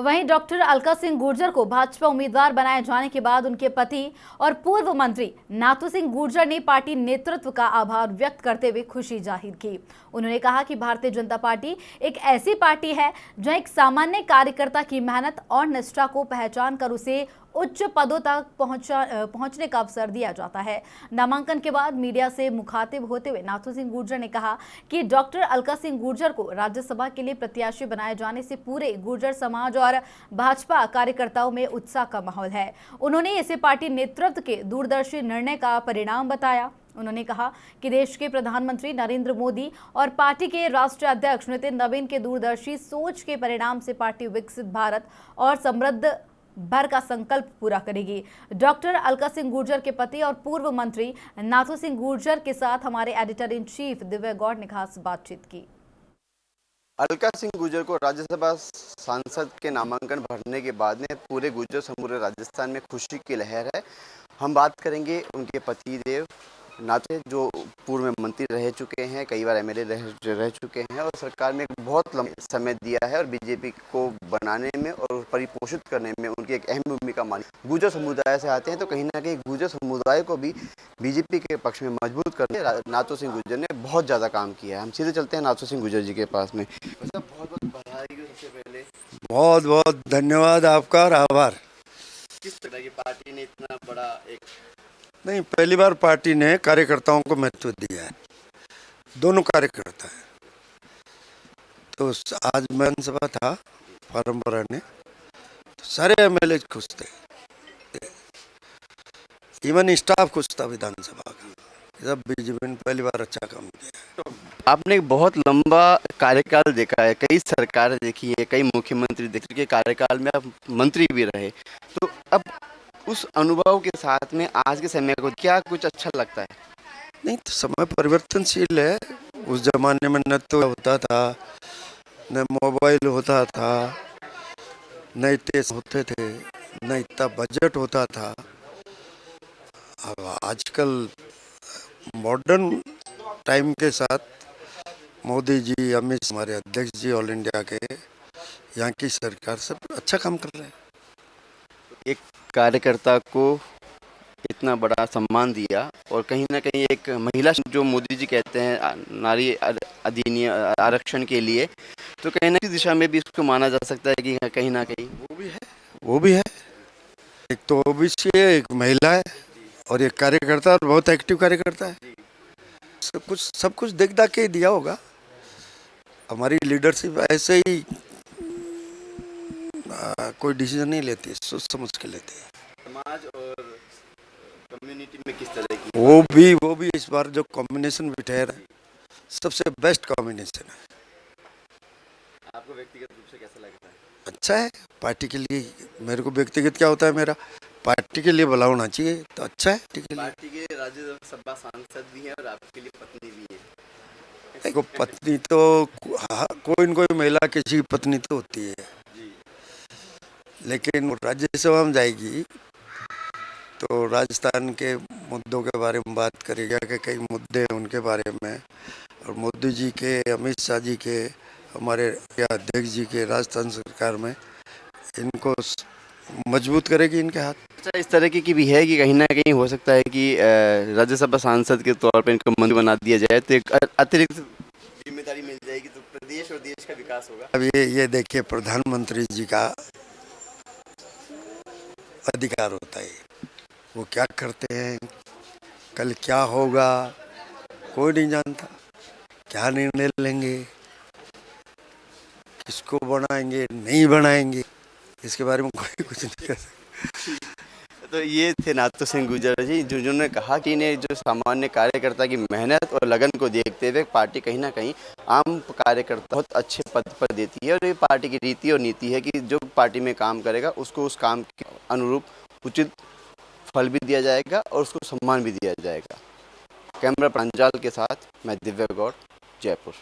वहीं डॉक्टर अलका सिंह गुर्जर को भाजपा उम्मीदवार बनाए जाने के बाद उनके पति और पूर्व मंत्री नाथू सिंह गुर्जर ने पार्टी नेतृत्व का आभार व्यक्त करते हुए खुशी जाहिर की। उन्होंने कहा कि भारतीय जनता पार्टी एक ऐसी पार्टी है जहां एक सामान्य कार्यकर्ता की मेहनत और निष्ठा को पहचान कर उसे उच्च पदों तक पहुंचने का अवसर दिया जाता है। नामांकन के बाद मीडिया से मुखातिब होते हुए नाथू सिंह गुर्जर ने कहा कि डॉक्टर अलका सिंह गुर्जर को राज्यसभा के लिए प्रत्याशी बनाए जाने से पूरे गुर्जर समाज और भाजपा कार्यकर्ताओं में उत्साह का माहौल है। उन्होंने इसे पार्टी नेतृत्व के दूरदर्शी निर्णय का परिणाम बताया। उन्होंने कहा कि देश के प्रधानमंत्री नरेंद्र मोदी और पार्टी के राष्ट्रीय अध्यक्ष नितिन नवीन के दूरदर्शी सोच के परिणाम से पार्टी विकसित भारत और समृद्ध भर का संकल्प पूरा करेगी। डॉक्टर अलका सिंह गुर्जर के पति और पूर्व मंत्री नाथू सिंह गुर्जर के साथ हमारे editor in chief Divya Gaur ने खास बातचीत की। अलका सिंह गुर्जर को राज्यसभा सांसद के नामांकन भरने के बाद में पूरे गुर्जर समूह राजस्थान में खुशी की लहर है। हम बात करेंगे उनके पति देव नाथू, जो पूर्व में मंत्री रह चुके हैं, कई बार एमएलए रह चुके हैं और सरकार में बहुत लंबा समय दिया है और बीजेपी को बनाने में और परिपोषित करने में उनकी एक अहम भूमिका मानी। गुर्जर समुदाय से आते हैं तो कहीं ना कहीं गुर्जर समुदाय को भी बीजेपी के पक्ष में मजबूत करने नाथू सिंह गुर्जर ने बहुत ज़्यादा काम किया है। हम सीधे चलते हैं नाथू सिंह गुर्जर जी के पास में। बहुत बहुत बधाई। सबसे पहले बहुत बहुत धन्यवाद आपका और आभार। किस तरह की पार्टी ने इतना बड़ा एक नहीं, पहली बार पार्टी ने कार्यकर्ताओं को महत्व दिया है, दोनों कार्यकर्ता है। तो आज विधानसभा था फॉर्म भरने, तो सारे एमएलए खुश थे, इवन स्टाफ खुश था विधानसभा का। सब बीजेपी ने पहली बार अच्छा काम किया। तो आपने एक बहुत लंबा कार्यकाल देखा है, कई सरकारें देखी है, कई मुख्यमंत्री देखे के कार्यकाल में आप मंत्री भी रहे, तो अब उस अनुभव के साथ में आज के समय को क्या कुछ अच्छा लगता है? नहीं, तो समय परिवर्तनशील है। उस जमाने में न तो होता था, न मोबाइल होता था, न इतने होते थे, न इतना बजट होता था। अब आजकल मॉडर्न टाइम के साथ मोदी जी, अमित शाह हमारे अध्यक्ष जी ऑल इंडिया के, यहाँ की सरकार सब अच्छा काम कर रहे हैं। एक कार्यकर्ता को इतना बड़ा सम्मान दिया और कहीं ना कहीं एक महिला जो मोदी जी कहते हैं नारी अधिनियम आरक्षण के लिए, तो कहीं ना किसी दिशा में भी इसको माना जा सकता है कि कहीं ना कहीं वो भी है। एक तो ओबीसी है, एक महिला है और एक कार्यकर्ता, और बहुत एक्टिव कार्यकर्ता है। सब कुछ देख दाख के ही दिया होगा। हमारी लीडरशिप ऐसे ही कोई डिसीजन नहीं लेती, सोच समझ के लेती है। समाज और कम्युनिटी में किस तरह की वो भी इस बार जो कॉम्बिनेशन बिठाया है, सबसे बेस्ट कॉम्बिनेशन है। आपको व्यक्तिगत रूप से कैसा लगता है? अच्छा है पार्टी के लिए। मेरे को व्यक्तिगत क्या होता है, मेरा पार्टी के लिए भला होना चाहिए, तो अच्छा है पार्टी के लिए। पार्टी के राज्यसभा सांसद भी हैं और आपके लिए पत्नी भी है। देखो, पत्नी तो कोई न कोई महिला किसी की पत्नी तो होती है, लेकिन राज्यसभा में जाएगी तो राजस्थान के मुद्दों के बारे में बात करेगा कि कई मुद्दे हैं उनके बारे में, और मोदी जी के, अमित शाह जी के, हमारे अध्यक्ष जी के राजस्थान सरकार में इनको मजबूत करेगी इनके हाथ। अच्छा, इस तरह की भी है कि कहीं ना कहीं हो सकता है कि राज्यसभा सांसद के तौर पर इनको मंत्री बना दिया जाए तो एक अतिरिक्त जिम्मेदारी मिल जाएगी, तो प्रदेश और देश का विकास होगा। अब ये देखिए, प्रधानमंत्री जी का अधिकार होता है, वो क्या करते हैं, कल क्या होगा कोई नहीं जानता, क्या निर्णय लेंगे, किसको बनाएंगे नहीं बनाएंगे, इसके बारे में कोई कुछ नहीं कर सकता। तो ये थे नाथू सिंह गुर्जर जी, जिन्होंने कहा कि इन्हें जो सामान्य कार्यकर्ता की मेहनत और लगन को देखते हुए पार्टी कहीं ना कहीं आम कार्यकर्ता बहुत अच्छे पद पर देती है, और ये पार्टी की रीति और नीति है कि जो पार्टी में काम करेगा उसको उस काम के अनुरूप उचित फल भी दिया जाएगा और उसको सम्मान भी दिया जाएगा। कैमरा प्रांजल के साथ मैं दिव्या गौड़, जयपुर।